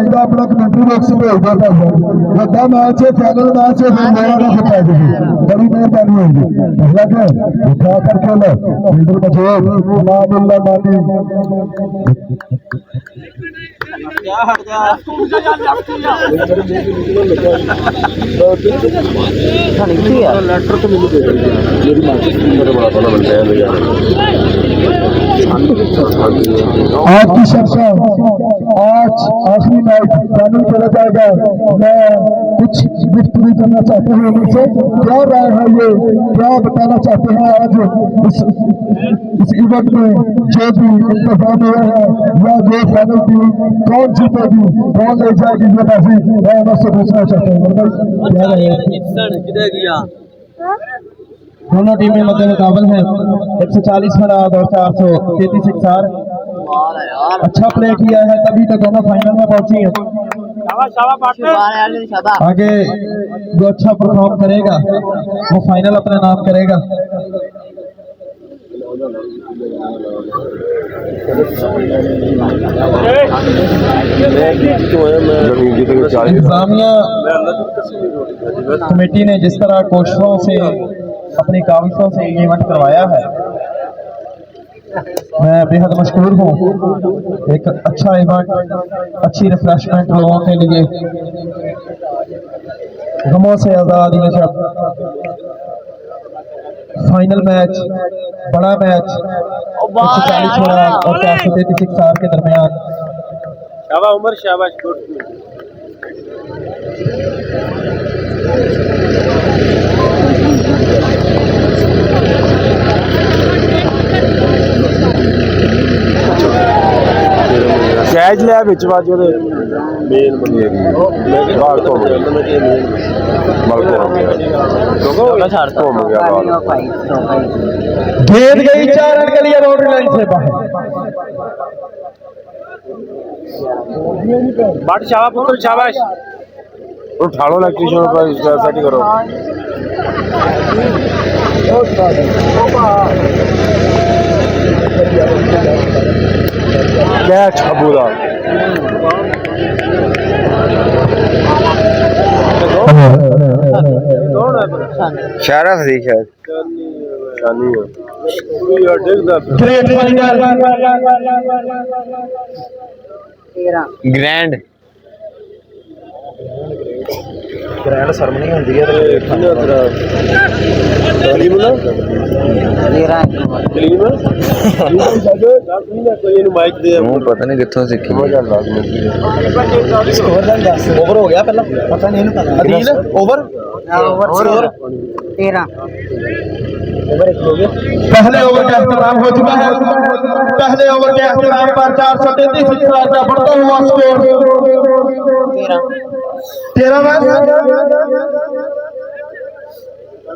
अपना commentary box में भेजता था बड़ा मैच है फाइनल मैच है फिर मेरा ना सता दीजिए बड़ी मेहरबानी होगी पहला क्या उठा करके लो इधर बचो अल्लाह मानी क्या हट जा लेटर तो मिल गया मेरी मार्केट मेरे बड़ा बड़ा बन गया आज की चर्चा आज आखिरी मैच फाइनल खेला जाएगा मैं कुछ गिफ्ट भी करना चाहते हैं मुझसे क्या राय है ये क्या बताना चाहते हैं आज इस इवेंट में जो भी इंतजाम हुआ है या जो फाइनल टीम कौन जीतेगी कौन ले जाएगी ये बाजी मैं आपसे पूछना चाहता हूँ क्या राय है दोनों टीमें मध्य मुकाबल है 140 फराद और 433 इकसार अच्छा प्ले किया है तभी तो दोनों फाइनल में पहुंची है आगे जो अच्छा परफॉर्म करेगा वो फाइनल अपना नाम करेगा इंतजामिया कमेटी ने जिस तरह कोशिशों से अपनी काविशों से ये इवेंट करवाया है मैं बेहद मशहूर हूँ एक अच्छा इवेंट अच्छी रिफ्रेशमेंट लोगों के लिए गमों से आज़ाद ये सब फाइनल मैच बड़ा मैच 140 और 433 इकसार के दरमियान शाबाश उमर शाबाश सैज लिया बिच बाजू दे मेन बंदे बाहर तो गेंद गई 4 रन के लिए बाउंड्री लाइन से बाहर बट शाबाश पुत्र शाबाश उठा लो इलेक्ट्रिशियन पर इसका सेटिंग करो क्या छबूला शारा थी शायद ग्रैंड ग्रैंड सरमनी होती है पता नहीं कितों सीखी ओवर हो गया पहला पता नहीं अदील ओवर 13 पहले ओवर का इख्तिताम हो चुका है पहले ओवर के इख्तिताम पर 433 इकसार का बढ़ता हुआ स्कोर 13 रन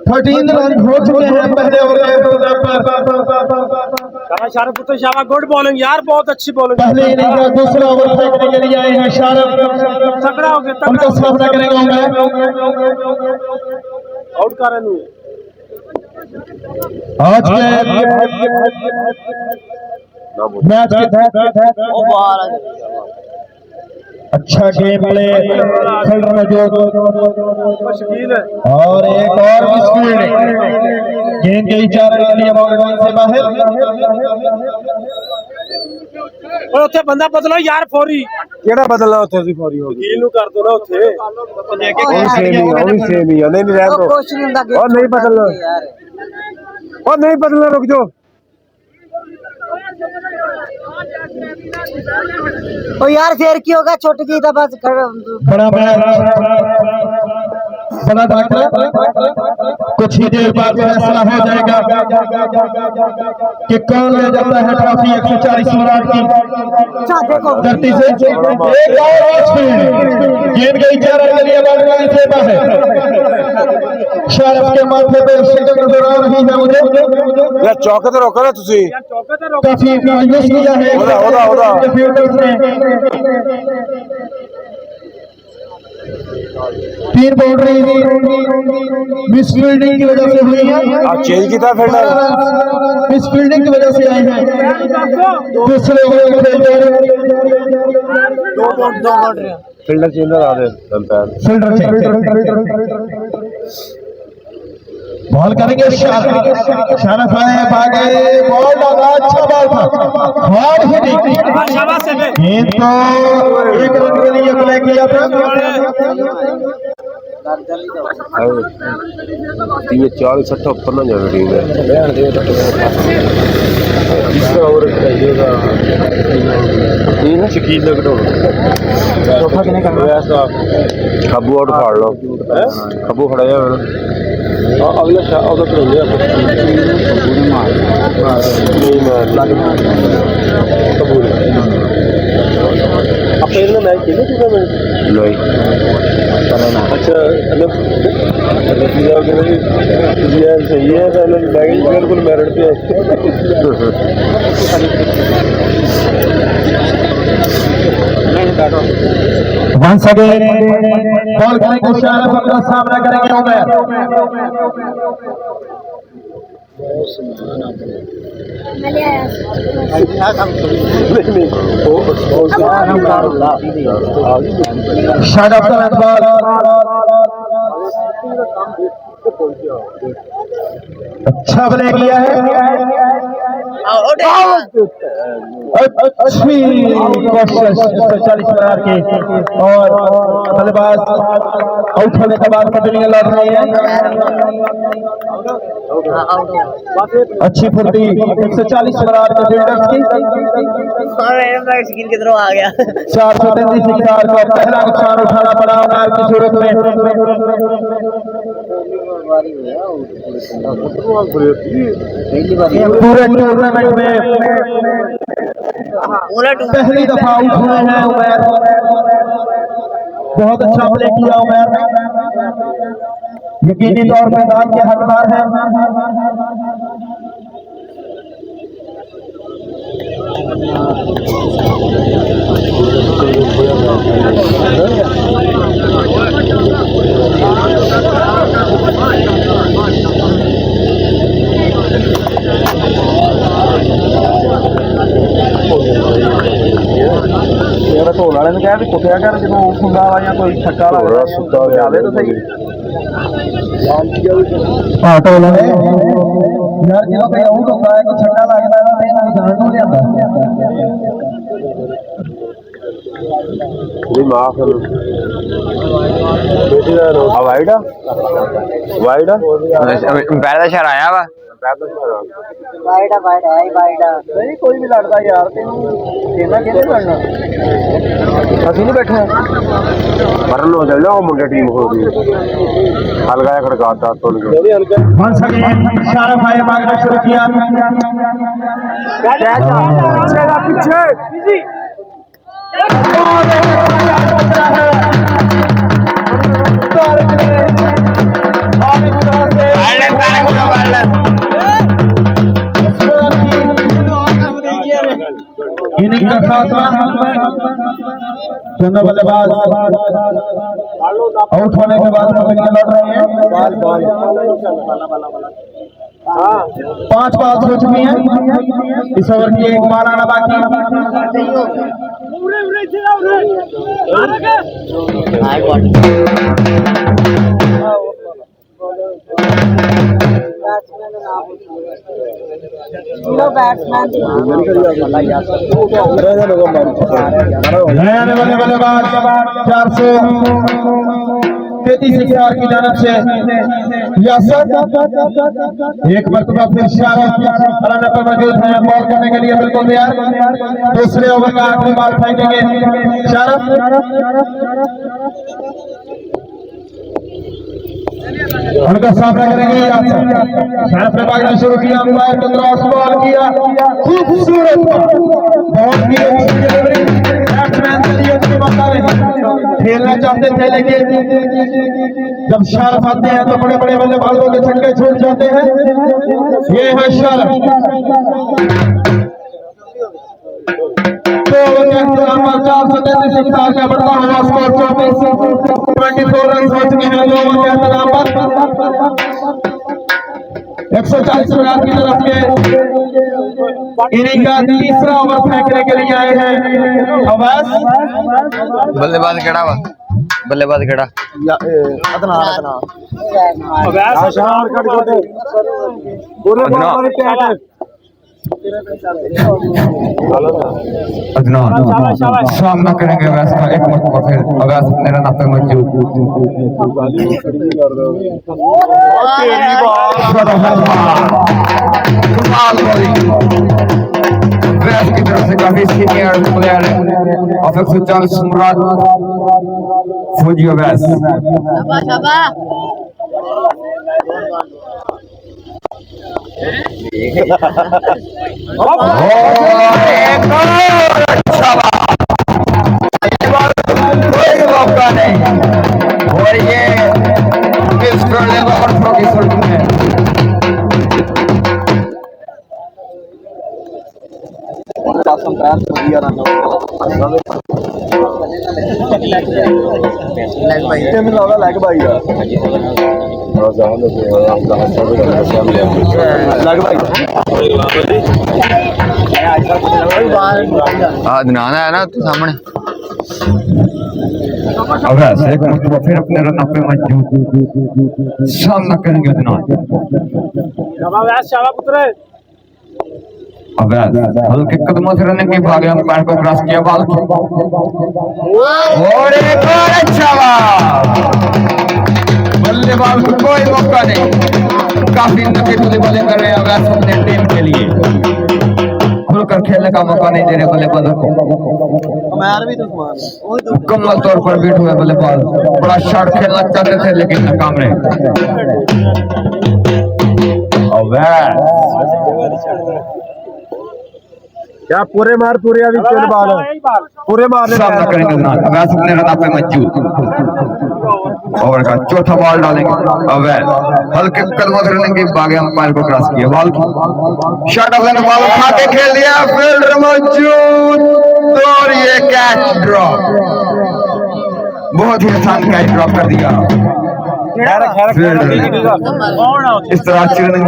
13 रन हो चुके हैं पहले ओवर के इख्तिताम पर शाबाश पुत्र शाबाश गुड बॉलिंग यार बहुत अच्छी बॉलिंग पहले इनिंग का दूसरा ओवर फेंकने के लिए आए हैं शारफ तगड़ा हो गया उनका सामना करेगा मैं आउट कर रहे हैं आज के मैच के अच्छा गेम प्ले फील्डर में जो और एक और स्पीड गेंद गई 4 रन के लिए बाउंड्री से बाहर ਉੱਥੇ ਬੰਦਾ ਬਦਲੋ ਯਾਰ ਫੌਰੀ ਕਿਹੜਾ ਬਦਲਣਾ ਉੱਥੇ ਅਸੀਂ ਫੌਰੀ ਹੋ ਵਕੀਲ ਨੂੰ ਕਰ ਦੋ ਨਾ ਉੱਥੇ ਉਹ ਵੀ ਸੇਮ ਹੀ ਆ ਨਹੀਂ ਰਹਿਣ ਦੋ ਕੁਛ ਨਹੀਂ ਹੁੰਦਾ ਉਹ ਨਹੀਂ ਬਦਲਣਾ ਉਹ ਨਹੀਂ ਬਦਲਣਾ ਰੁਕ ਜਾਓ ओ यार फिर की होगा छोटी की बस बड़ा बड़ा डॉक्टर कुछ ही देर बाद फैसला हो जाएगा कि कौन ले जाता है ट्रॉफी 140 विराट की धरती से एक और गेंद गई 4 रन के लिए बाउंड्री से बाहर शारफ के माथे पे शिकन नजर आ रही है मुझे यार चौके तो रोको ना तुसी काफी मायूस किया है फील्डर्स ने 3 बाउंड्री मिस फील्डिंग की वजह से हुई है चेंज किया फील्डर मिस फील्डिंग की वजह से आए हैं दूसरे ओवर खेलते हैं फील्डर चेंजर आ दे अंपायर फील्डर बॉल करेंगे शारफ आए भागे बॉल डाला अच्छा बॉल था हार्ड हिटिंग ये तो एक रन के लिए प्ले किया था ये 40-60 ऊपर ना जाना टीम है इसका और चाहिएगा ये ना शकील लगड़ो चौथा किने करना ऐसा खब्बू आउट फाड़ लो खब्बू खड़ा जा अगला अगला तो ले नहीं मार कबूल अखेर में मैच खेले टूर्नामेंट नहीं अच्छा मतलब ये सही है बिल्कुल मेरिट पे वंस अगेन बॉल करेंगे शारफ अपना सामना करेंगे उमर शारफ का बॉल अच्छा प्ले किया है अच्छी कोशिश 140 रन की और बल्लेबाज आउट होने के बाद कंटिन्यू लड़ रहे हैं अच्छी फुर्ती 140 रन के फील्डर्स की स्किन की तरफ आ गया 433 रन को पहला नुकसान उठाना पड़ा मैच की सूरत में पूरे टूर्नामेंट में पहली दफा आउट हुए हैं उमर बहुत अच्छा प्ले किया उमर यकीनी तौर पर मैदान के हकदार हैं ढोल वाले ने कहा भी कुटिया कर जो हुंदा वा या कोई छक्का वा सुद्धा जावे तो सही हां ढोल वाले यार जो कहीं आउट होता है कि छक्का लगता है तो इन्हें जान नहीं आता नहीं माफ करो वाइड अंपायर का इशारा आया वा वाइडा नहीं कोई भी लड़ता यार तेनू खेलना किहने लड़ना ਅਸੀਂ नहीं बैठे मरन हो जाए वो मुंडे टीम हो रही हल्का खड़काता तो वंस अगेन शारफ आए भागना शुरू किया पीछे इनिंग का सातवां दोनों बल्लेबाज आउट होने के बाद लड़ रहे हैं 5 बॉल हो चुकी हैं इस ओवर की एक बॉल आना बाकी नया बल्लेबाज 433 की जानब से यासर एक मरतबा फिर शारफ रन पर मौजूद है बॉल करने के लिए बिल्कुल तैयार दूसरे ओवर का आखिरी बॉल फेंकेंगे शारफ उनका सामना करेंगे शारफ ने भागना शुरू किया अंपायर को क्रॉस बॉल किया खूबसूरत बहुत ही अच्छी डिलीवरी बैट्समैन के लिए उसके मुकाबले खेलना चाहते थे लेकिन जब शारफ आते हैं तो बड़े बड़े बल्लेबाजों के छक्के छूट जाते हैं ये है शारफ तो नंबर 433 का बढ़ता हुआ स्कोर 24 रन हो चुके हैं 2 ओवर के इंतजाम पर 140 रन की तरफ के इनिंग का तीसरा ओवर फेंकने के लिए आए हैं अवैस। बल्लेबाज केड़ा वा बल्लेबाज केड़ा अदनान सामना करेंगे अवैस का एक मरतबा फिर अवैस अपने रन पे मौजूद अवैस की तरफ से काफी सीनियर प्लेयर है और 140 मुराद फौजी अवैस कोई मौका नहीं और ये अदनान है ना तो सामने अवैस एक मरतबा फिर अपने रन पे मौजूद सामना करेंगे अदनान अवैस हल्के कदमों से रनिंग की भागे अंपायर को क्रॉस किया बॉल और एक और अच्छा बल्लेबाज को कोई मौका नहीं काफी नकी तुली बॉलिंग कर रहे हैं अवैस अपने टीम के लिए खुलकर खेलने का मौका नहीं दे रहे बल्लेबाजों को मुकम्मल तौर पर बीट हुए बल्लेबाज बड़ा शॉट खेलना चाहते थे लेकिन नाकाम रहे अवैस क्या पूरे मार पूरे अभी तीन बाल पूरे मारने सामना करेंगे अवैस अपने रन पे मौजूद ओवर का चौथा बॉल डालेंगे अवैस हल्के कदमों से रनिंग की भागे अंपायर को क्रॉस किया ball shot of the ball उठा के खेल दिया फील्डर मौजूद और ये कैच ड्रॉप बहुत ही आसान कैच ड्रॉप कर दिया इस तरह अच्छी रनिंग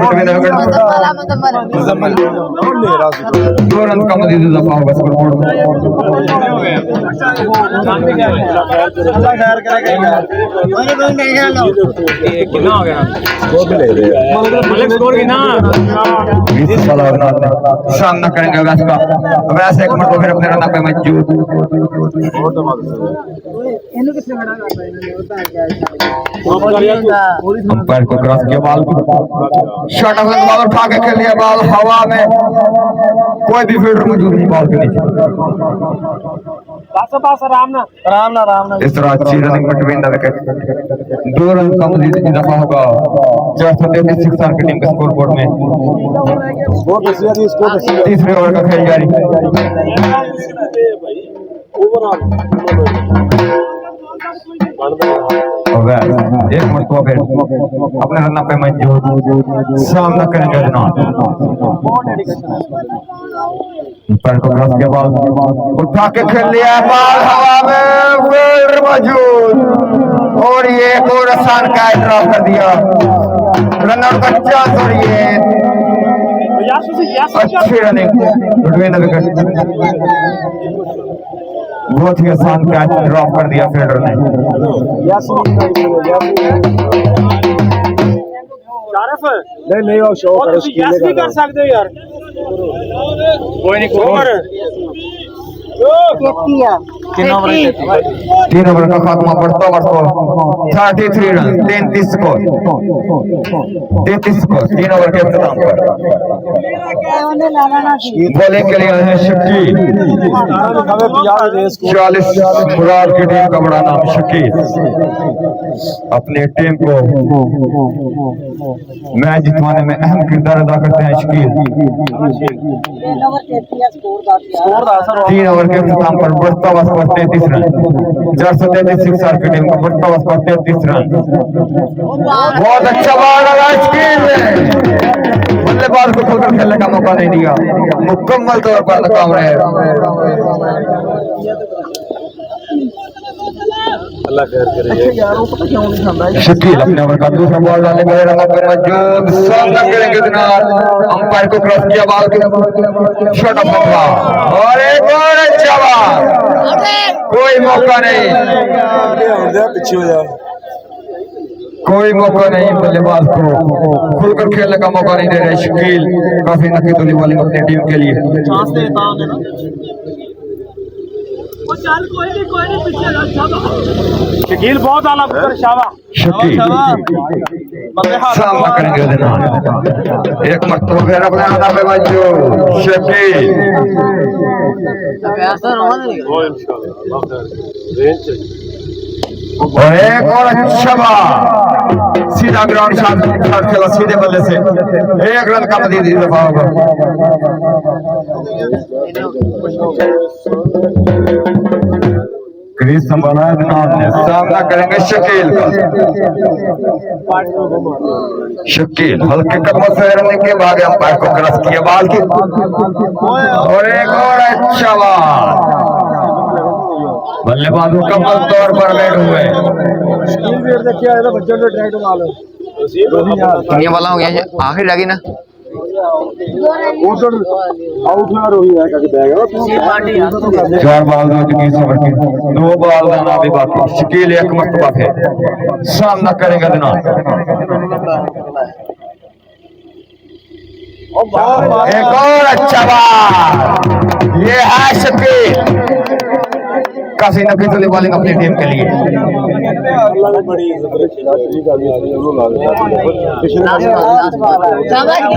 दो रन का मजीद इजाफा होगा स्कोरबोर्ड में सामना करेंगे अवैस का अवैस एक मरतबा फिर अपने रन पे मौजूद अंपायर को क्रॉस किया ball shot of the ball उठा के खेल दिया बॉल हवा में कोई भी फील्डर मौजूद नहीं बॉल के नीचे इस तरह अच्छी रनिंग बिटवीन द विकेट दो रन का मजीद इजाफा होगा 433 सिक्स की टीम के स्कोर बोर्ड में तीसरे ओवर का खेल जारी एक मरतबा फिर अपने रन पे मौजूद सामना करेंगे अंपायर को क्रॉस किया बॉल उठा के खेल लिया बॉल हवा में फील्डर मौजूद और ये एक और आसान कैच ड्रॉप कर दिया रन आउट का चांस और ये अच्छी रनिंग बिटवीन द विकेट बहुत ही आसान कैच ड्रॉप कर दिया फील्डर ने नहीं और शो कर सकते हो यार कोई नहीं तीन ओवर का खात्मा बढ़ता बढ़ता 33 रन 33 स्कोर 33 स्कोर तीन ओवर के इख्तिताम पर बॉलिंग के लिए है शकील 40 मुराद की टीम का बड़ा नाम शकील अपने टीम को मैच जितवाने में अहम किरदार अदा करते हैं शकील तीन ओवर के इख्तिताम पर बढ़ता हुआ स्कोर 33 रन 433 सिक्सर की टीम का बढ़ता हुआ स्कोर 33 रन बहुत अच्छा बॉल लगा शकील ने बल्लेबाज को खुलकर खेलने का मौका नहीं दिया मुकम्मल तौर पर नाकाम रहे अल्लाह खैर करे यार वो पता क्यों नहीं खांदा शकील अपने ओवर का दूसरा बॉल डालेंगे रन पे मौजूद सामना करेंगे जनाब अंपायर को क्रॉस किया बॉल के शॉट ऑफ होगा और एक और अच्छा बॉल कोई मौका नहीं पीछे हो जा कोई मौका नहीं बल्लेबाज को खुलकर खेलने का मौका नहीं दे रहे शकील काफी नकी तुली वाली अपनी टीम के लिए चांस देता है ना शकील बहुत आला पुत्र शाबाश शकील सामना करेंगे जनाब एक मरतबा फिर अपने आना पे मौजूद शकील ऐसा रोना नहीं वो इंशाल्लाह अल्लाह खैर रेंज और एक और अच्छा बॉल सीधा ग्राउंड शॉट खेला सीधे बल्ले से एक रन का मजीद इजाफा होगा क्रीज संभाला है जनाब ने सामना करेंगे शकील का शकील हल्के कदमों से रनिंग के बाद अंपायर को क्रॉस किया बॉल की और एक और अच्छा बॉल बल्लेबाज मुकम्मल तौर पर बैठ हुए शकील भी देखिए आया था बच्चों ने डायरेक्ट मार लो कितनी बॉल हो गया आखिर लगी ना वो तो आउट ना रोही है का बैग है 4 बॉल हो चुकी इस ओवर की 2 बॉल रहना अभी बाकी शकील एक मरतबा फिर सामना करेगा जनाब एक और अच्छा बॉल ये है शकील काफी नफी तुली बॉलिंग अपनी टीम के लिए अल्लाह ने बड़ी इज्जत रखी ना ठीक आ गया वो ला गया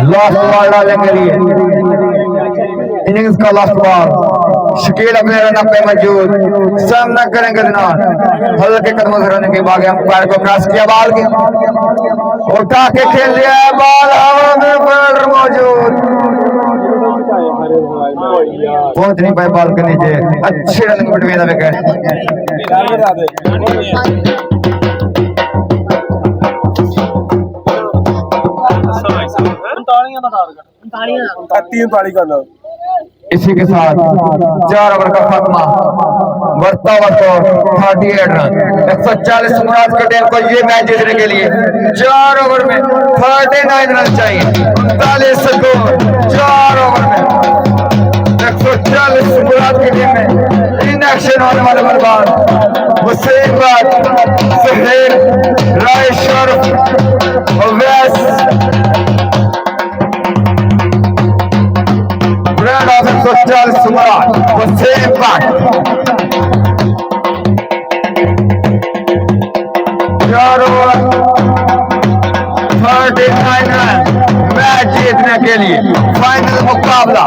लास्ट बॉल डालने के लिए इनिंग्स का लास्ट बॉल शकील अपने रन पे मौजूद सामना करेंगे जनाब हल्के कदमों से रन के बाद अंपायर को क्रॉस किया बॉल के उठा के खेल लिया है बॉल हवा में पर मौजूद पहुंच नहीं पाए बॉल के नीचे अच्छे रन बिटवीन द विकेट तीन तारीख का नाम इसी के साथ 4 ओवर का खात्मा बढ़ता हुआ स्कोर 38 रन 140 मुराद के टीम को ये मैच जीतने के लिए 4 ओवर में 39 रन चाहिए 39 स्कोर 4 ओवर में 140 मुराद की टीम में इन एक्शन होने वाले बर्बाद हुसैन बाग सुहेल राय शर्फ अवैस ब्रांड of 140 Murad Hussain Baig 4 over 39 run match जीतने के लिए फाइनल मुकाबला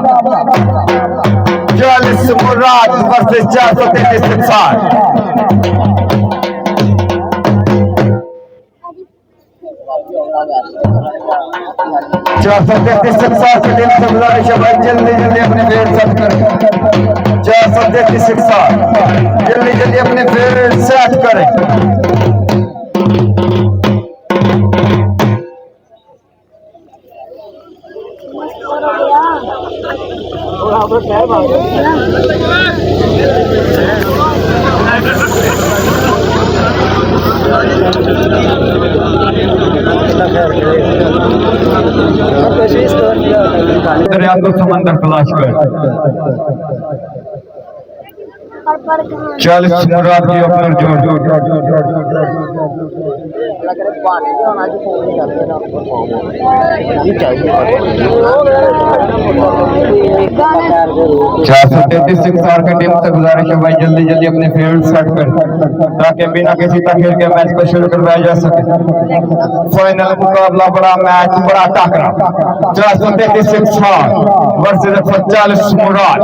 40 मुराद वर्सेस 433 इंसान 433 इंसान की टीम से गुजारिश है भाई जल्दी जल्दी अपने फील्ड सेट करें 433 इंसान जल्दी जल्दी अपने फील्ड सेट करें दरिया को समंदर तलाश कर 40 मुराद की ओपनर जोड़ चार सौ 33 की टीम से गुजारिश है भाई जल्दी जल्दी अपने फील्ड सेट कर ताकि बिना किसी तखीर के मैच को शुरू करवाया जा सके फाइनल मुकाबला बड़ा मैच बड़ा टाकरा 433 वर्सेस 140 मुराद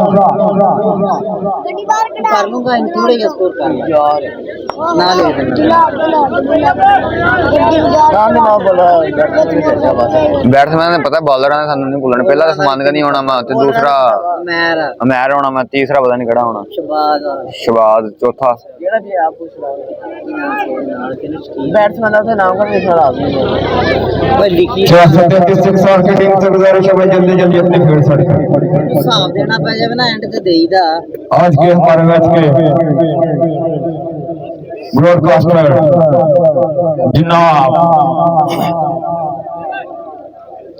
बैट्समैन ने पता बॉलर ने सानू नहीं भूलना पहला तो समान का नहीं होना मैं ते दूसरा अमैर होना मैं तीसरा पता नहीं केड़ा होना शबाज चौथा बैट्समैन का नाम का लिखना लाजमी है भाई लिखी 433 की टीम से गुजारिश है भाई जल्दी जल्दी अपनी फील्ड सेट कर हिसाब देना पै जावे ना एंड ते देईदा आज के हमारे मैच के ब्रॉडकास्टर जनाब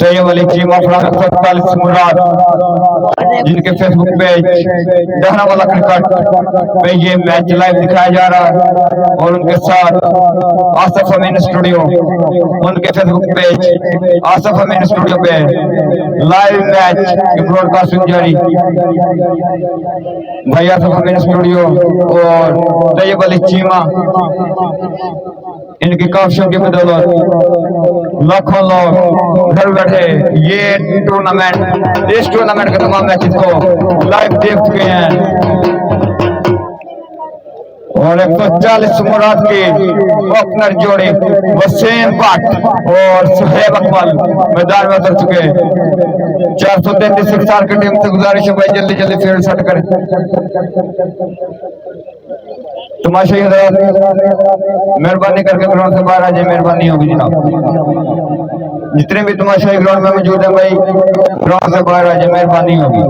तैयब अली चीमा फराज 47 मुराद, जिनके फेसबुक पेज दहना वाला क्रिकेट पे ये मैच लाइव दिखाया जा रहा है, और उनके साथ आसफ अमीन स्टूडियो, उनके फेसबुक पेज आसफ अमीन स्टूडियो पे लाइव मैच की ब्रॉडकास्टिंग जारी। भाई आसफ अमीन स्टूडियो और तैयब अली चीमा, इनकी काफियों की बदौलत लाखों लोग घर बैठे ये टूर्नामेंट, इस टूर्नामेंट के तमाम मैचेस को लाइव देख चुके हैं। और 140 मुराद की ओपनर जोड़ी वसीम भट्ट और सुहेब अकमल मैदान में उतर चुके हैं। 433 रफ्तार की टीम से गुजारिश है भाई जल्दी जल्दी फील्ड सेट करें। तमाशाई हज़रात मेहरबानी करके ग्राउंड से बाहर आ जाए, मेहरबानी होगी जनाब। जितने भी तमाशाई ग्राउंड में मौजूद है भाई ग्राउंड से बाहर आ जाए, मेहरबानी होगी।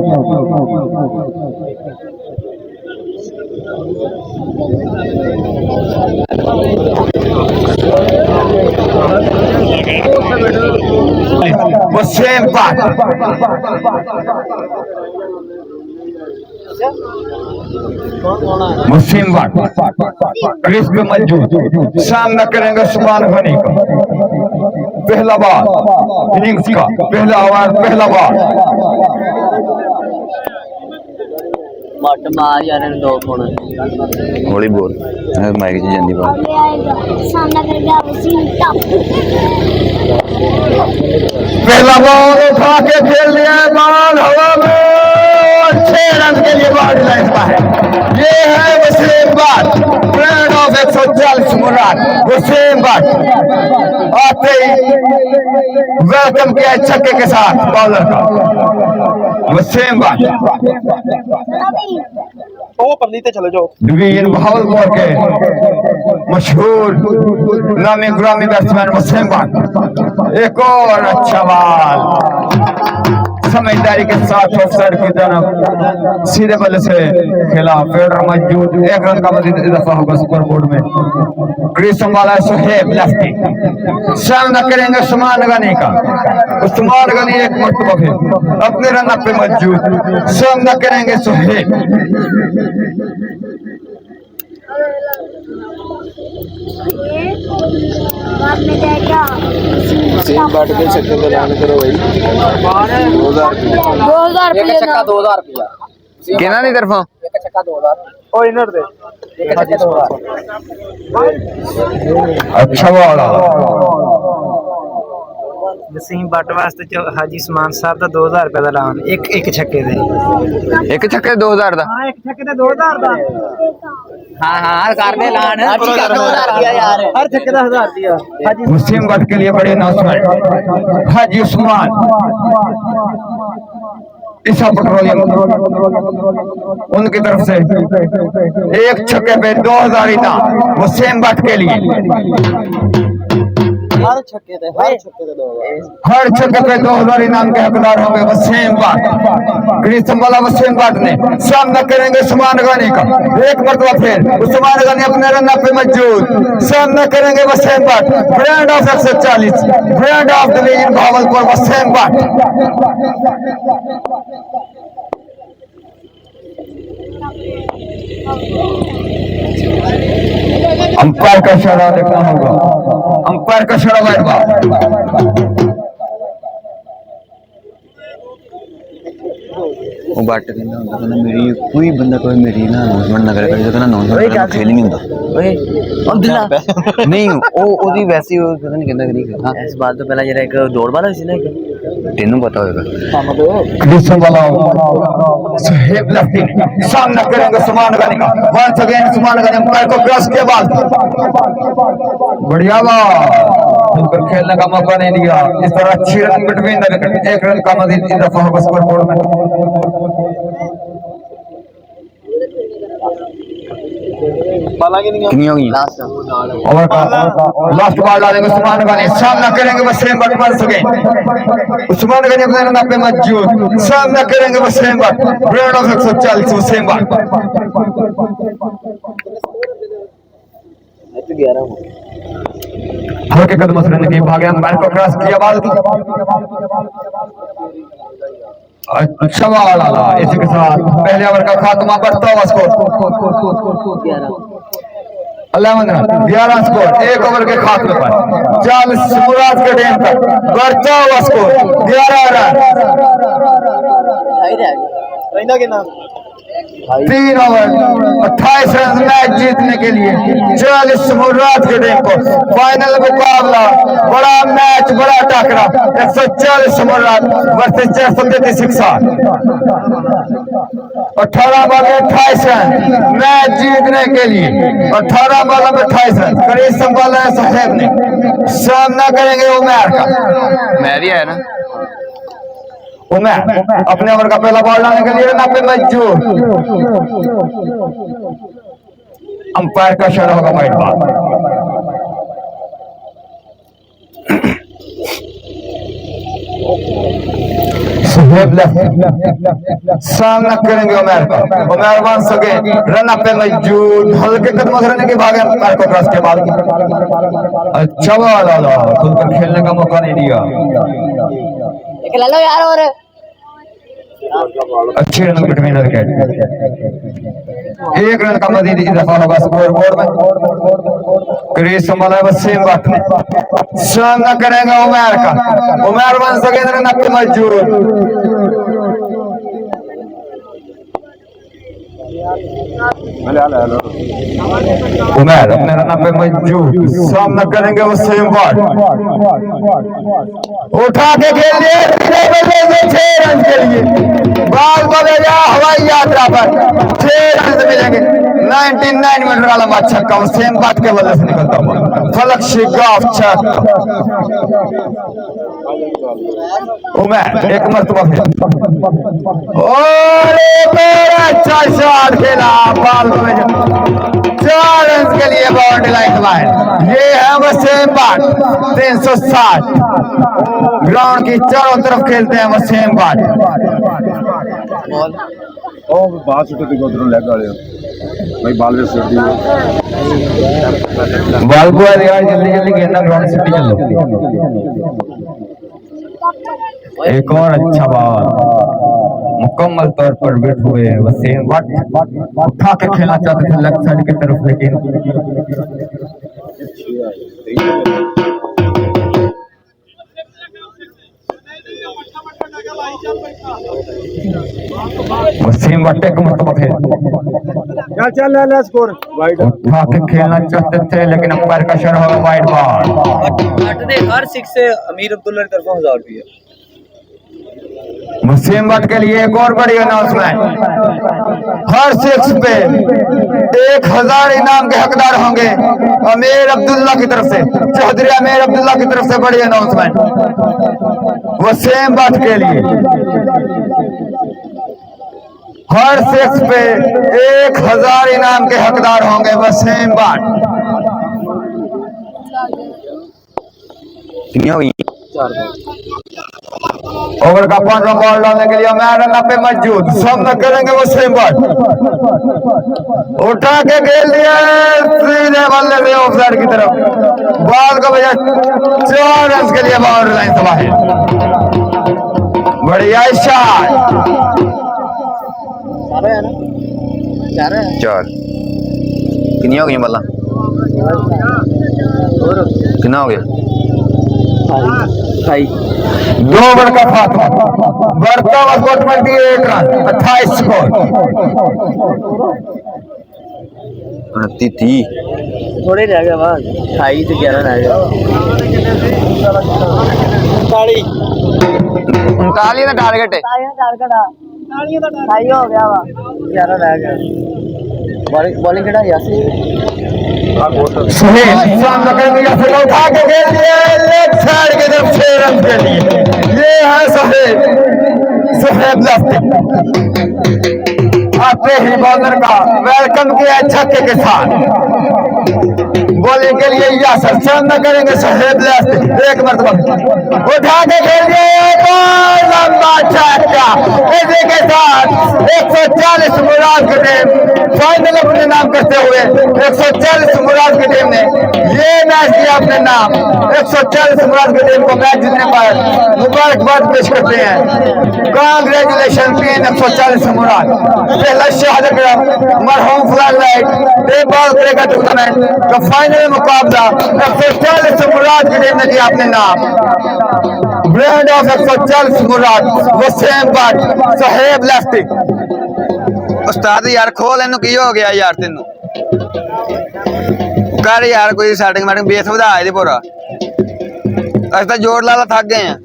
वसीम भट्ट वसीम भट्ट क्रिस पे मौजूद, सामना करेंगे सुभान गनी का। पहला बार इनिंग्स का पहला ओवर, पहला बार मट मार यार ने दो फोन हौली बोल माइक च जांदी बात। सामना कर गया वसीम टॉप। पहला बॉल उठा के खेल लिया है, बॉल हवा में, 6 रन के लिए बॉडी लाइन पर है। ये है वसीम भट्ट, ब्रांड ऑफ 140 मुराद। वसीम भट्ट आते ही वेलकम किया छक्के के साथ बॉलर का। वसीम भट्ट डिवीजन भावलपुर के मशहूर नामी ग्रामी बैट्समैन वसीम भट्ट। एक और अच्छा बॉल समझदारी के साथ ऑफसाइड की तरफ सीधे बल्ले से खेला। फील्डर मौजूद, 1 रन का मजीद इजाफा होगा स्कोर बोर्ड में। क्रीज संभाला सुहेब लेफ्टी, सामना करेंगे उस्मान गनी का। उस्मान गनी एक मरतबा फिर अपने रन पे मौजूद, सामना करेंगे सुहेब। बाद में जाएगा वसीम भट्ट के छक्के पे ऐलान करो भाई 2000 एक छक्का 2000 रुपया किना दी तरफों एक छक्का 2000 ओ इनर दे एक छक्का 2000 अच्छा वाला वसीम भट्ट वास्ते हाजी उस्मान साहब का 2000 रुपए का ऐलान एक छक्के दे एक छक्के 2000 दा। हाँ एक छक्के दे 2000 दा। हाँ कर दे ऐलान हर छक्का 2000 दिया यार हर छक्के का 1000 दिया हाजी वसीम भट्ट के लिए बड़े अनाउंसमेंट। हाजी उस्मान ईसा पेट्रोलियम उनकी तरफ से एक छक्के पे 2000 इनाम वसीम भट्ट के लिए। हर छक्के पे 2000 हर छक्के पे 2000 इनाम के हकदार होंगे वसीम भट्ट। ग्रीन संभाला वसीम भट्ट ने, सामना करेंगे उस्मान गनी का। एक मरतबा फिर उस्मान गनी अपने रन पे मौजूद, सामना करेंगे Wasim Bhatt. Brand of 140, brand of division Bahawalpur Wasim Bhatt. Umpire का इशारा देखना होगा, अंपायर का इशारा वाइड बॉल। वो बाट कहना होता है मेरी कोई बंदा कोई मेरी ना अनाउंसमेंट ना करे तो कहना अनाउंसमेंट करना खेल नहीं होता ओए अब्दुल्ला नहीं ओ ओदी वैसी वो पता नहीं कहना नहीं हां इस बात तो पहला जरा एक दौड़ वाला ਸੀ ਨਾ ਇੱਕ तेनू पता होगा कंडीशन वाला सुहेब लेफ्टी सामना करेंगे उस्मान गनी का। Once again Usman Ghani umpire को क्रॉस के बाद बढ़िया बॉल उनको खेलने का मौका नहीं दिया। इस तरह 6 run between the wicket, 1 run का मजीद इजाफा होगा स्कोर बोर्ड में। कितनी होगी ओवर का लास्ट बॉल डालेंगे उस्मान गनी, सामना करेंगे वसीम भट्ट। वंस अगेन उस्मान गनी अपने रन पे मौजूद, सामना करेंगे वसीम भट्ट। Brand of 140 Waseem Bhatt. हल्के कदमों से रन की भागे अंपायर को क्रॉस किया बॉल की अच्छा बॉल आला। इसी के साथ पहले ओवर का खात्मा बढ़ता हुआ स्कोर 11 स्कोर। एक ओवर के खात्मे पर 40 मुराद के डेम तक बढ़ता हुआ score 11 run. 3 over 28 run match जीतने के लिए 40 मुराद के डेम को फाइनल मुकाबला बड़ा मैच बड़ा टकरा 140 मुराद वर्सेस 433 इकसार 18 बॉल में 28 रन मैच जीतने के लिए 18 बॉल में 28 रन करीब संभाला है साहेब ने। सामना करेंगे उमर का। मैरी है ना उमर अपने ओवर का पहला बॉल डालने के लिए रन पे मजबूर। अंपायर का इशारा होगा वाइड बॉल। सामना करेंगे उमर का। उमर वन सके रन पे मजबूर हल्के कदमों से रहने के भागे अंपायर को क्रॉस के बाद अच्छा बॉल आला खुलकर खेलने का मौका नहीं दिया। लो यार और अच्छे रन बिटवीन विकेट। एक रन का मजीद इजाफा होगा स्कोर बोर्ड में। क्रीज संभाला है वसीम भट्ट ने। सामना करेंगे उमर का। उमर वन सेकंड रन पे मजबूर। उमर अपने रन पे मजबूर। सामना करेंगे वसीम भट्ट। उठा के खेल लिए 6 रन के लिए बाल बगैया हवाई यात्रा पर 6 रन मिलेंगे। 99 मिनट वाला लंबा छक्का वसीम भट्ट के वजह से निकलता हुआ फलक शिगाफ छक्का। उमर एक मरतबा और अच्छा शॉट खेला बॉल में 4 रन के लिए बाउंड्री लाइन बाहर। ये है वसीम भट्ट 360 ग्राउंड की चारों तरफ खेलते हैं वसीम भट्ट। बाल छुटे उधर लग गए भाई बाल में सिर दिया बाल को यार जल्दी जल्दी गेंदा ग्राउंड से चलो। एक और अच्छा बॉल मुकम्मल तौर पर बैठ हुए वसीम भट्ट उठा के खेलना चाहते थे लेफ्ट साइड की तरफ लेकिन वसीम भट्ट को मतलब चल ले स्कोर वाइड उठा के खेलना चाहते थे लेकिन अंपायर का इशारा होगा वाइड बॉल। हर 6 से अमीर अब्दुल्ला की तरफ 1000 रुपया। वसीम भट्ट के लिए एक और बड़ी अनाउंसमेंट। हर 6 पे 1000 इनाम के हकदार होंगे अमीर अब्दुल्ला की तरफ से। चौधरी अमीर अब्दुल्ला की तरफ से बड़ी अनाउंसमेंट वसीम भट्ट के लिए। हर 6 पे 1000 इनाम के हकदार होंगे वसीम भट्ट। कितनी हुई ओवर का 5वां बॉल डालने के लिए रन पे मौजूद। सामना करेंगे वसीम भट्ट। उठा के खेल दिया सीधे बल्ले में ऑफ साइड की तरफ बॉल को बजा 4 रन के लिए बाउंड्री लाइन से बाहर। बढ़िया शॉट 4 कितनी हो गई बल्ला कितना हो गया 2 ओवर का खात्मा बढ़ता हुआ 28 रन 28 स्कोर 29 थोड़े रह गए बस 28 से 11 रह गए 39 का टारगेट है। हो गया वा 11 रह गए बॉलिंग केड़ा यासी सुहेल सामना करेंगे यासिर उठा के खेल दिए लेफ्ट साइड की तरफ 6 रन के लिए। ये है सुहेल लास्टिक आते ही बॉलर का वेलकम किया छक्के के साथ। बॉलिंग के लिए यासिर सामना करेंगे सुहेल लास्टिक एक मरतबा उठा के खेल दिए एक और लंबा छक्का। इसी के साथ 140 मुराद के टीम फाइनल अपने नाम करते हुए 140 मुराद की टीम ने दर्ज किया अपने नाम। 140 मुराद की टीम को मैच जीतने पर मुबारकबाद पेश करते हैं। Congratulation team 140 Murad. पहला शहादत मरहूम फ्लड बॉल क्रिकेट टूर्नामेंट का फाइनल मुकाबला 140 मुराद की टीम ने किया अपने नाम। ब्रांड ऑफ 140 मुराद वसीम भट्ट साहेब लेफ्टी। उस्ताद यार खोल इनू की हो गया यार तेनू कर यार कोई सेटिंग मैटिंग बेस वधा दे पूरा अस तो जोड़ ला थक गए हैं।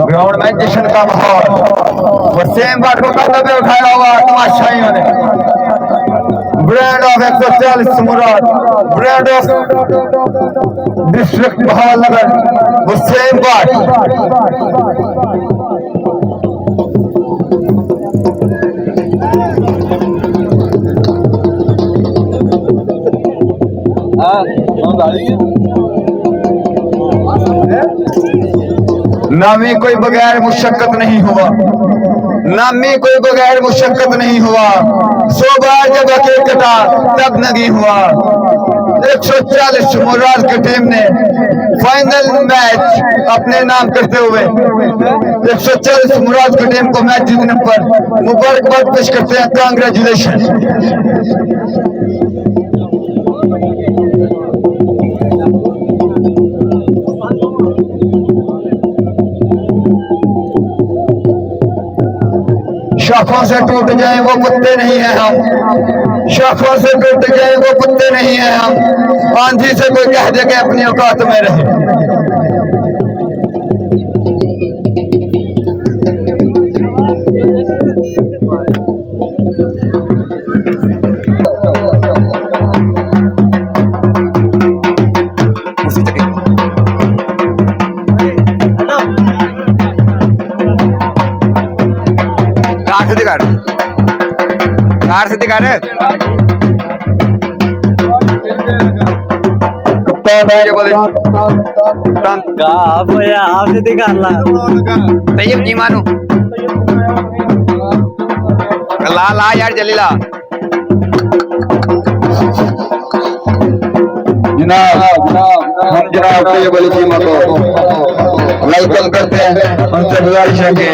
ग्राउंड में जश्न का माहौल वसीम भट्ट को कंधे पे उठाया हुआ तमाशाइयों ने। Brand of 140 Murad brand of district Bahawalnagar Wasim Bhatt. नामी कोई बगैर मुशक्कत नहीं हुआ, नामी कोई बगैर मुशक्कत नहीं हुआ। 100 बार जब अकेले कटा तब नहीं हुआ। 140 मुराद की टीम ने फाइनल मैच अपने नाम करते हुए 140 मुराद की टीम को मैच जीतने पर मुबारकबाद पेश करते हैं। कांग्रेचुलेशन। शाखों से टूट जाए वो पत्ते नहीं है हम, शाखों से टूट जाए वो पत्ते नहीं है हम। आंधी से कोई कह दे के अपनी औकात में रहे। कार से दिखा रहे तैयब जी मानू ला ला यार जल्दी ला। हम जनाब तैयब अली चीमा को वेलकम करते हैं। उनसे गुजारिश है कि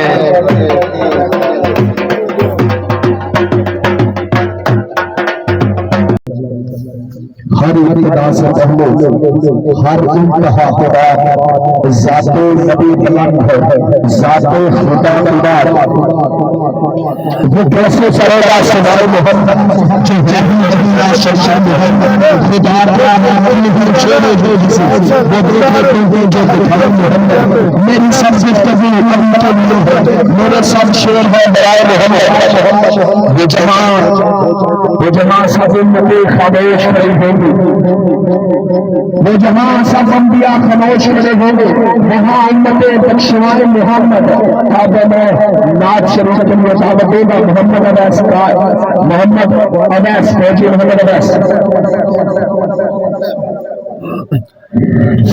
हर इब्तिदा से पहले हर इंतहा के बाद ज़ाते नबी बुलंद है, ज़ाते खुदा खुदा। वो कैसे चलेगा सवाल मोहम्मद जो जहाँ जहाँ शर्षा मोहम्मद खुदा का मोहम्मद छोड़े जो जिसे वो देखते हैं जो दिखाए मोहम्मद। मेरी सब जिंदगी कभी तो नहीं है, मेरे सब शेर है बराए मोहम्मद। वो जहाँ सब उम्मतें खामोश खड़ी होंगी, वो जहाँ सब अंबिया खामोश खड़े होंगे, वहाँ उम्मतें बख्शवाए मोहम्मद। अब मैं नाच शुरू के मुताबिक देगा मोहम्मद अवैस का मोहम्मद अवैस फौजी मोहम्मद अवैस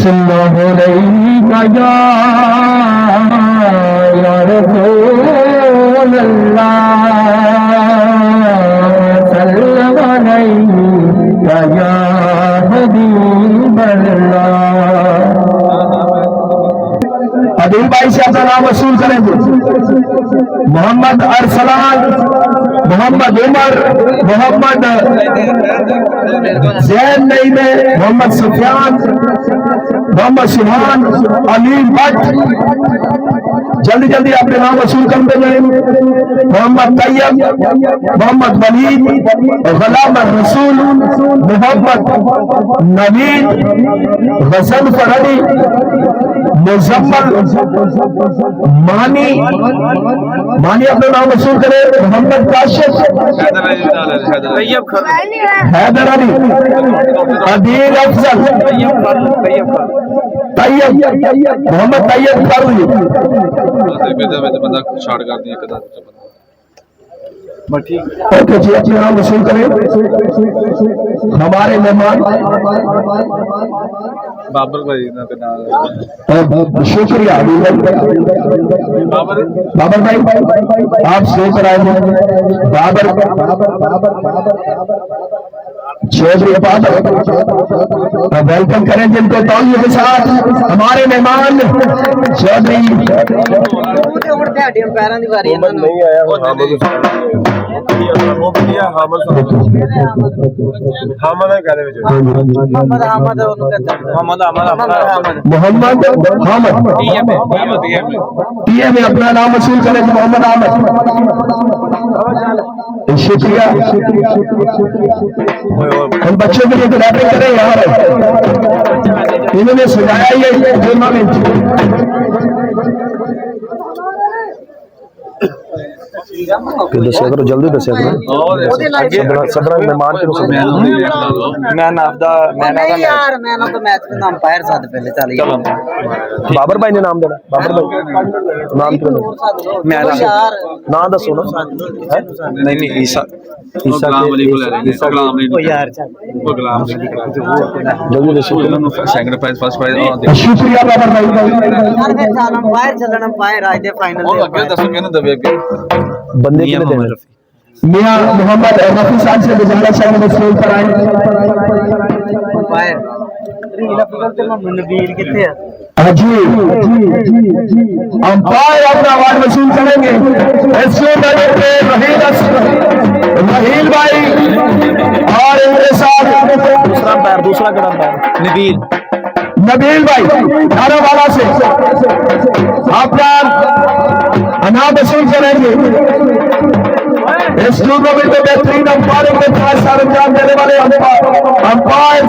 सुन्ना हो रही का या रसूल अल्लाह सल्लल्लाहु अलैहि या हबीब अल्लाह। अदील भाई से अपना नाम वसूल करेंगे। मोहम्मद अरसलान, मोहम्मद उमर, मोहम्मद जैन नई में, मोहम्मद सुफियान, मोहम्मद सुहान, अली भट्ट जल्दी जल्दी अपने नाम वसूल करते जाए। मोहम्मद तैयब, मोहम्मद वलीद, गुलाम रसूल, मोहम्मद नवीद, गजल फरडी, मुजम्मल मानी अपने नाम वसूल करे। मोहम्मद काशिफ, हैदर अली, अदील अफजल, तैयब, मोहम्मद तैयब फरदी। ओके जी, अपने नाम वसूल करें। हमारे मेहमान बाबर भाई ना के नाम शुक्रिया बाबर भाई आप सोच रहे हैं बाबर चौधरी बाबर वेलकम करें जिनको तालियों के साथ हमारे मेहमान चौधरी पैरों की बारी नहीं आया वो बढ़िया हामद हामद है कहने में मोहम्मद अहमद ਉਹਨੂੰ ਕਹਿੰਦੇ मोहम्मद अहमद टीए में अपना नाम वसूल करें मोहम्मद अहमद शुक्रिया हम बच्चों के लिए रैपिंग करें यहाँ इन्होंने सजाया ये टूर्नामेंट दस्या करो जल्दी दस्या करो सदरा मेहमान के मैन ऑफ द यार मैन ऑफ द मैच का नाम अंपायर साथ पहले चल बाबर भाई ने नाम देना बाबर भाई नाम क्यों यार ना दसो ना नहीं नहीं ईसा ईसा ओ यार जल्दी दसो सेकंड प्राइज फर्स्ट प्राइज शुक्रिया बाबर भाई यार फिर चल अंपायर चलन अंपायर आज दे फाइनल और अगे दसो कहने दबे अगे बंदे के देना मियां मोहम्मद रफी साहब से गुजारिश है कि स्टेज पर आए अंपायर रीला फिगर ते मोहम्मद नबीर किथे है जी अंपायर अपना अवार्ड वसूल करेंगे रहील भाई और इनके साथ दूसरा कदम पैर नबील भाई नारावाला से अपना अनाम वसूल करेंगे इस टूर्नामेंट में बेहतरीन अंपायरिंग के साथ सरंजाम देने वाले अंपायर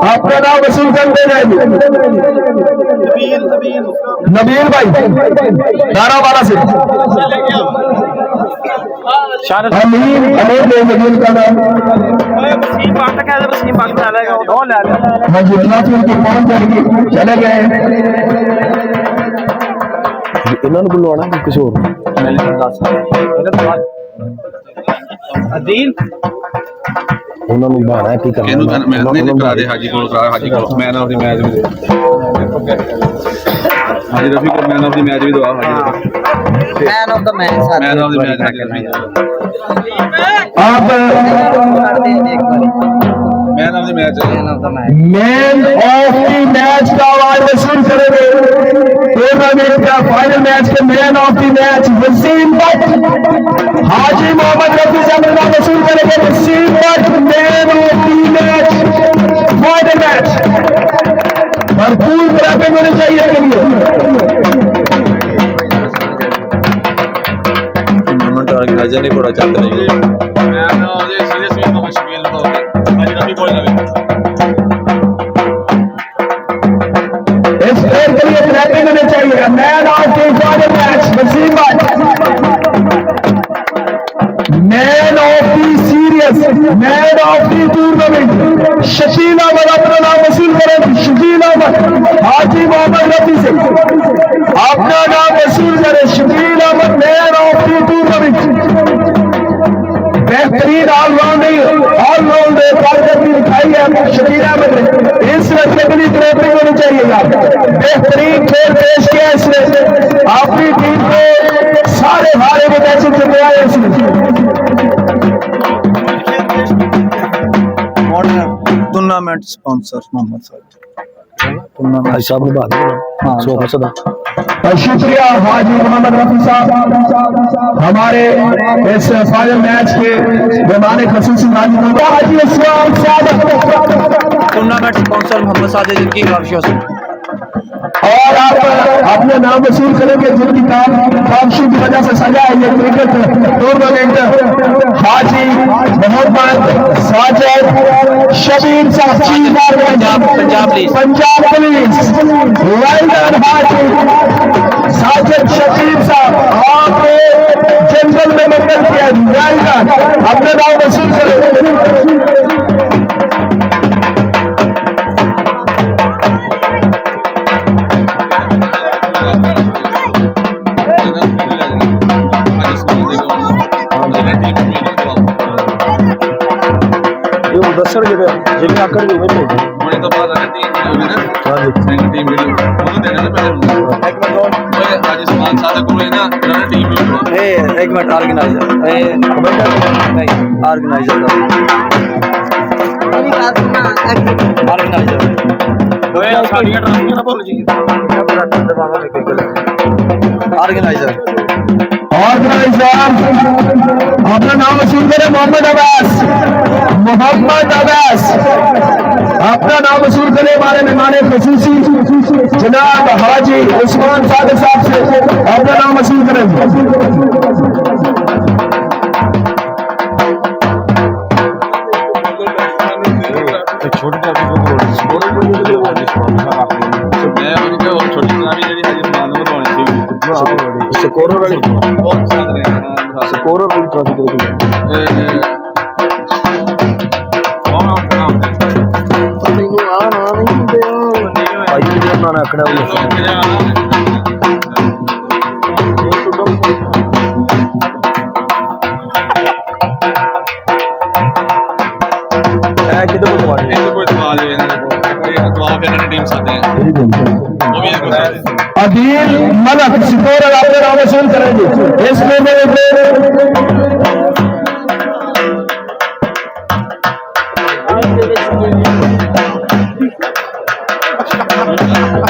अपना नाम वसूल करते रहेंगे नबील भाई नारावाला से अमीन नबील का नाम हाँ जी अल्लाह की उनकी पहुंच जाएगी चले गए इन्होंने बुलवाना किसी और अदील उन्होंने बहाना की करना नहीं करा दे हाजी को मैन ऑफ द मैच भी दे हाजी रफी को मैन ऑफ द मैच भी दो Haji man of the match man of the match Haji Rafi आप man of the match man of the match का अवार्ड वसूल करेंगे टूर्नामेंट का फाइनल मैच के man of the match Wasim Bhatt Haji Mohammad Rafi साहब का वसूल करेंगे Wasim Bhatt man of the match final match भरपूर ग्राफिंग होनी चाहिए के लिए राजा नहीं पड़ा चाहते नहीं सीरियस में तो मुश्किल हो गया हाजी रफी बोल लगे इस खेल के लिए ग्राफिंग होनी चाहिए man of the final match Wasim Bhatt man of the series man of the tournament Shakeel Ahmed अपना नाम वसूल करें शकील अहमद हाजी मोहम्मद रफी से अपना नाम वसूल करें Shakeel Ahmed man of the tournament बेहतरीन ऑलराउंडर कारकर्दगी दिखाई है शकील अहमद ने इस लड़के के लिए ट्रेनिंग होनी चाहिए यार बेहतरीन खेल पेश किया इसने अपनी टीम को सारे हारे में मैच जितवाया इसने टूर्नामेंट स्पॉन्सर मोहम्मद साहब भाई साहब ने बात सोफा सदा शुक्रिया हाजी मोहम्मद रफी साहब हमारे इस फाइनल मैच के मेहमान खसूसी हाजी इस्लाम साहब टूर्नामेंट स्पॉन्सर मोहम्मद साजिद जिनकी काफियों से और आप अपने नाम वसूल करेंगे जिनकी कामशू की वजह से सजा है ये क्रिकेट टूर्नामेंट हाजी मोहम्मद साजिद शबीर साहब पंजाब पुलिस वेल हाजी साजिद शबीर साहब आपने जंगल में मंगल किया वेल अपने नाम वसूल करेंगे दसर जगह जिन्हें आकर होने तो बाद अगर टीम वीडियो ना सेकंड टीम वीडियो वो देना ना पहले एक मिनट ओए राजस्थान सादा को है ना टीम वीडियो एक मिनट ऑर्गेनाइजर नहीं ऑर्गेनाइजर ऑर्गेनाइजर ओए साड़ियां ट्रांसफर ना भूल जी ऑर्गेनाइजर अपना नाम वसूल करे मोहम्मद अब्बास अपना नाम वसूल करे हमारे मेहमान खसूसी जनाब हाजी उस्मान सादिक साहब से अपना नाम वसूल करें। अदील मलक सिकोर अपने नाम वसूल करेंगे इसमें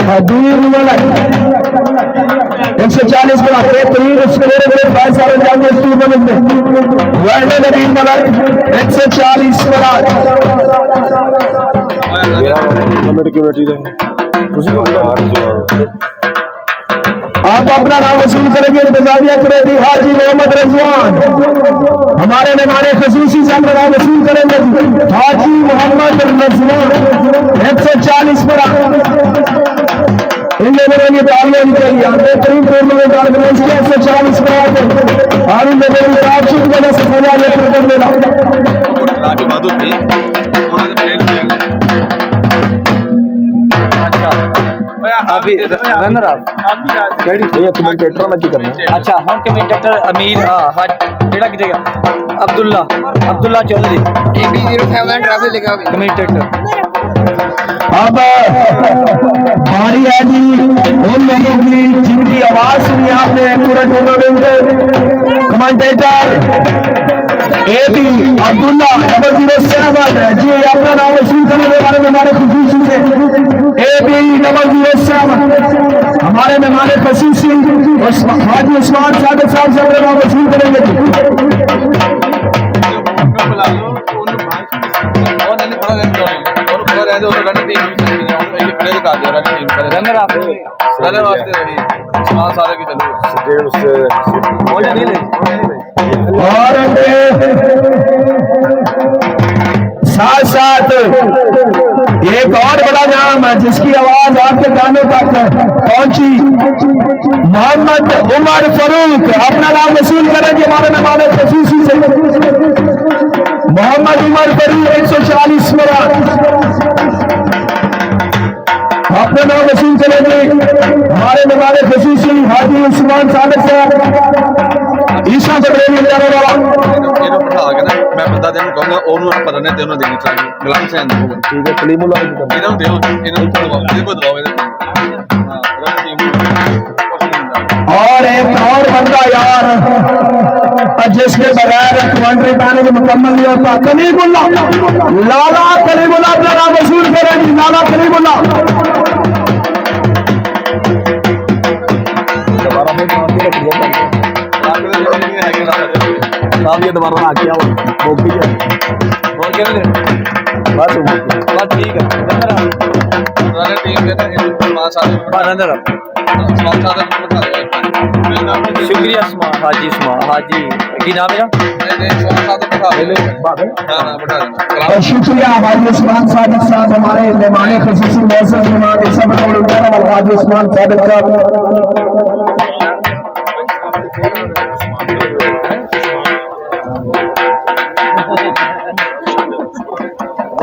अदील मलक 140 बड़ा बेहतरीन स्कोर भाई साहब जाएंगे इस टूर्नामेंट में वर्ल्ड अदील मलक 140 बड़ा की बेटी आप अपना नाम वसूल करेंगे इंतजामिया करेगी हाजी मोहम्मद रजवान हमारे मेहमान खसूसी से अपना नाम वसूल करेंगे हाजी मोहम्मद रजवान 140 पर इन लोगों ने तालियां निकाली बेहतरीन टूर्नामेंट ऑर्गेनाइज किया 140 पर और इन लोगों ने काफी वजह से पूरा ये प्रदर्शन देना अभी रनर आप कमेंटेटर में की करना अच्छा हम कमेंटेटर अमीर हां केड़ा कितेगा अब्दुल्ला चौधरी AB07 ट्रैफिक लिखा कमेंटेटर। अब बारी है जी उन लोगों की जिनकी आवाज सुनी आपने पूरा टूर्नामेंट कमेंटेटर AB अब्दुल्ला 007 जी अपना नाम वसूल करने के बारे में हमारे खुशी से AB 007 हमारे मेहमान खसूसी हाजी उस्मान सादिक साहब से अपना नाम वसूल करेंगे रनर आप रनर वास्ते रही उस्मान सादा की चलो और साथ साथ एक और बड़ा नाम है जिसकी आवाज आपके कानों तक पहुंची मोहम्मद उमर फरूक अपना नाम वसूल करेंगे हमारे मेहमान खसूसी से मोहम्मद उमर फरूक 140 मेरा अपना नाम वसूल करेंगे हमारे मेहमान खसूसी हाजी उस्मान सादिक साहब ईशा पटेल वाला ਇਹਨੂੰ ਬਿਠਾ ਕੇ ਨਾ ਮੈਂ ਬੰਦਾ ਤੈਨੂੰ ਕਹੂੰਗਾ ਉਹਨੂੰ ਪਤਾ ਨਹੀਂ ਤੈਨੂੰ ਦੇਣੀ ਚਾਹੀਦੀ ਗਲਾਮ ਸੇ ਅੰਦਰ ਹੋਊਗਾ ठीक है कलीमुल्ला ਇਹਨਾਂ ਨੂੰ ਦਿਓ ਇਹਨਾਂ ਨੂੰ ਦਵਾਓ ਇਹਦੇ ਕੋਲ ਦਵਾਓ ਇਹਦੇ ਹਾਂ ਰਣ ਟੀਮ और एक और बंदा यार जिसके बगैर कमेंट्री पैनल मुकम्मल नहीं होता कलीमुल्ला लाला कलीमुल्ला अपना नाम वसूल करेंगे लाला कलीमुल्ला ये दोबारा आ गया वो भी है और क्या ले बस ठीक है रन टीम के ना उस्मान सादा रनर उस्मान सादा को बिठा दो शुक्रिया हाजी की नाम है नहीं उस्मान सादा बिठा दो हां बिठा देना और शुक्रिया हाजी उस्मान सादिक साहब हमारे मेहमान खसूसी मौसम मेहमान सब हाजी उस्मान सादिक साहब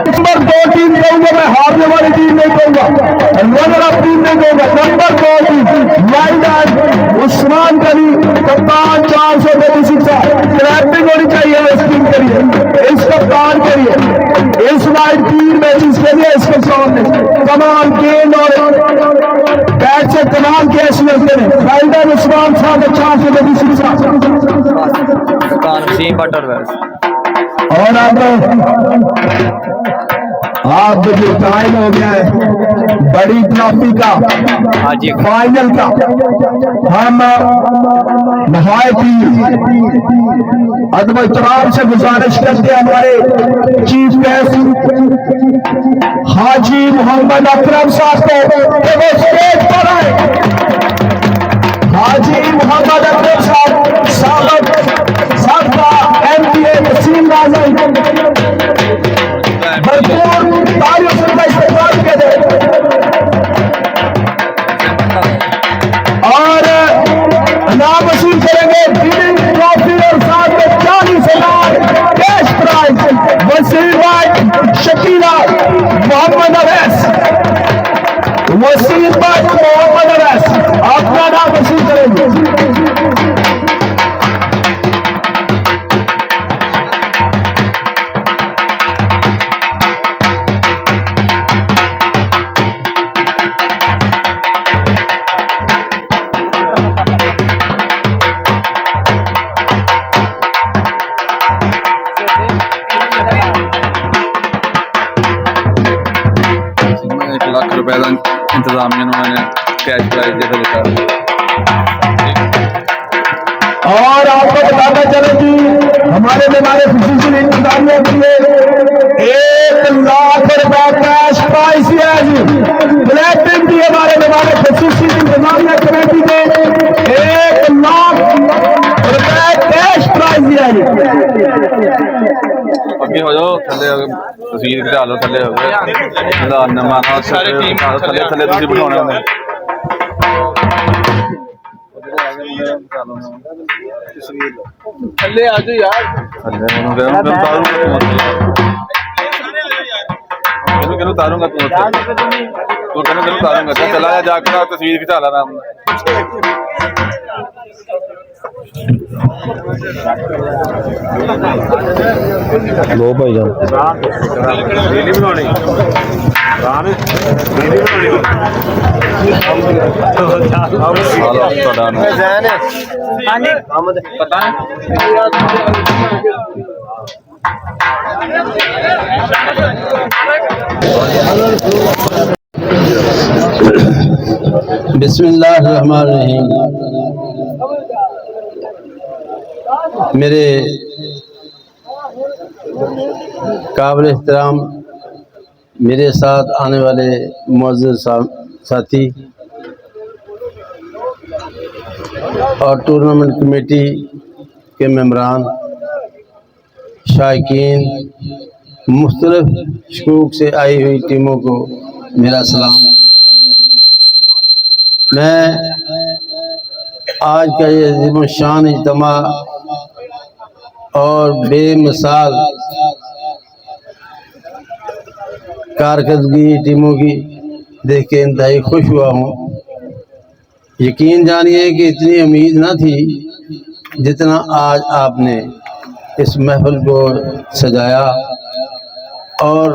नंबर 2 टीम कहूंगा मैं हारने वाली टीम नहीं कहूंगा रनर अप टीम नहीं कहूंगा number 2 team wild Usman Ghani कप्तान 436 ट्रैपिंग होनी चाहिए इस टीम के लिए इस कप्तान के लिए इस वाइड टीम में चीज के लिए इसके सामने कमाल गेंद और बैट से कमाल के ऐसे लगते हैं फाइटर उस्मान साहब अच्छा से लगी शिक्षा सुल्तान वसीम भट्ट और वैस और अब जो टाइम हो गया है बड़ी ट्रॉफी का हाजी फाइनल का हम नहायत ही अदब एहतराम से गुजारिश करते हैं हमारे चीफ गेस्ट हाजी मोहम्मद अकरम साहब को कि वो स्टेज पर आए। हाजी मोहम्मद अकरम साहब साहब MPA वसीम नाज़र भरपूर तारीफ का इस्तेमाल किया जाए और नाम वसूल करेंगे विनिंग ट्रॉफी और साथ में 40,000 कैश प्राइज वसीम भाई शकीला मोहम्मद अवैस वसीम भाई मोहम्मद अवैस अपना नाम वसूल करेंगे। ₹1 लाख का इंतजामिया ने कैश प्राइज जैसा लिखा और आपको बताना चले कि हमारे खुशी इंतजामिया के लिए ₹1 लाख कैश प्राइज है जी प्लेटिन भी हमारे खुशी इंतजामिया कमेटी ने ₹1 लाख कैश प्राइज दिया जी। अगे हो जाओ थले तस्वीर खिचा लो थले हो गए माना सारी टीम थले थले तुसी बिठाने होंगे थले आ जाओ यार थले मैं तारूंगा तू तारूंगा चला जाकर तस्वीर खिचा ला आराम लो भाई जान बिस्मिल्लाहिर्रहमानिर्रहीम। मेरे काबिल एहतराम मेरे साथ आने वाले मुअज़्ज़ज़ साथी और टूर्नामेंट कमेटी के मेंबरान, शायकीन, मुख्तलिफ शकूक से आई हुई टीमों को मेरा सलाम। मैं आज का ये अज़ीम-ओ-शान इज्तिमा और बेमिसाल कारकर्दगी टीमों की देख के इंतहाई खुश हुआ हूँ। यकीन जानिए कि इतनी उम्मीद न थी जितना आज आपने इस महफिल को सजाया और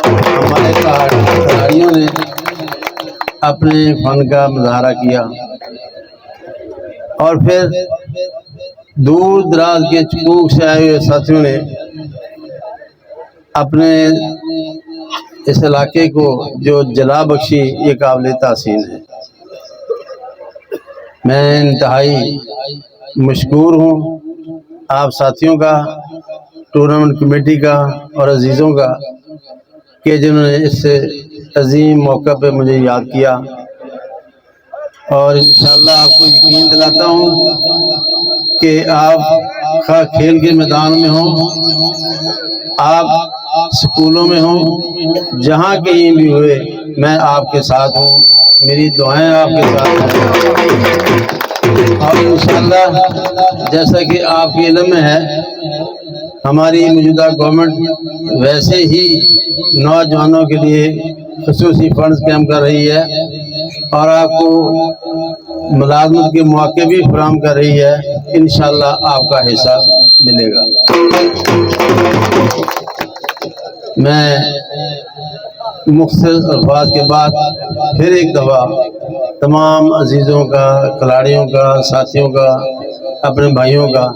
हमारे खिलाड़ियों ने अपने फन का मुजाहरा किया और फिर दूर दराज के चकूक से आए हुए साथियों ने अपने इस इलाके को जो जला बख्शी, ये काबिल तासीन है। मैं इंतहाई मशकूर हूँ आप साथियों का, टूर्नामेंट कमेटी का और अजीज़ों का कि जिन्होंने इस अजीम मौका पे मुझे याद किया। और इंशाअल्लाह आपको यकीन दिलाता हूँ कि आप खेल के मैदान में हों, आप स्कूलों में हों, जहाँ कहीं भी हुए, मैं आपके साथ हूँ, मेरी दुआएं आपके साथ हैं। और इंशाअल्लाह जैसा कि आपके इल्म में है, हमारी मौजूदा गवर्नमेंट वैसे ही नौजवानों के लिए ख़ुसूसी फंड्स कैम कर रही है और आपको मुलाजमत के मौके भी फराहम कर रही है। इंशाअल्लाह आपका हिस्सा मिलेगा। मैं मुख्तलिफ अल्फाज के बाद फिर एक दफ़ा तमाम अजीज़ों का, खिलाड़ियों का, साथियों का, अपने भाइयों का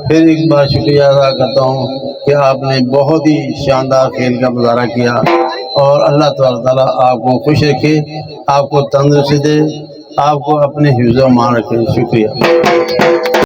फिर एक बार शुक्रिया अदा करता हूँ कि आपने बहुत ही शानदार खेल का मुजाहरा किया और अल्लाह ताला आपको खुश रखे, आपको तंदुरुस्ती दे, आपको अपने हिफ्ज़-ओ-मान रखे। शुक्रिया।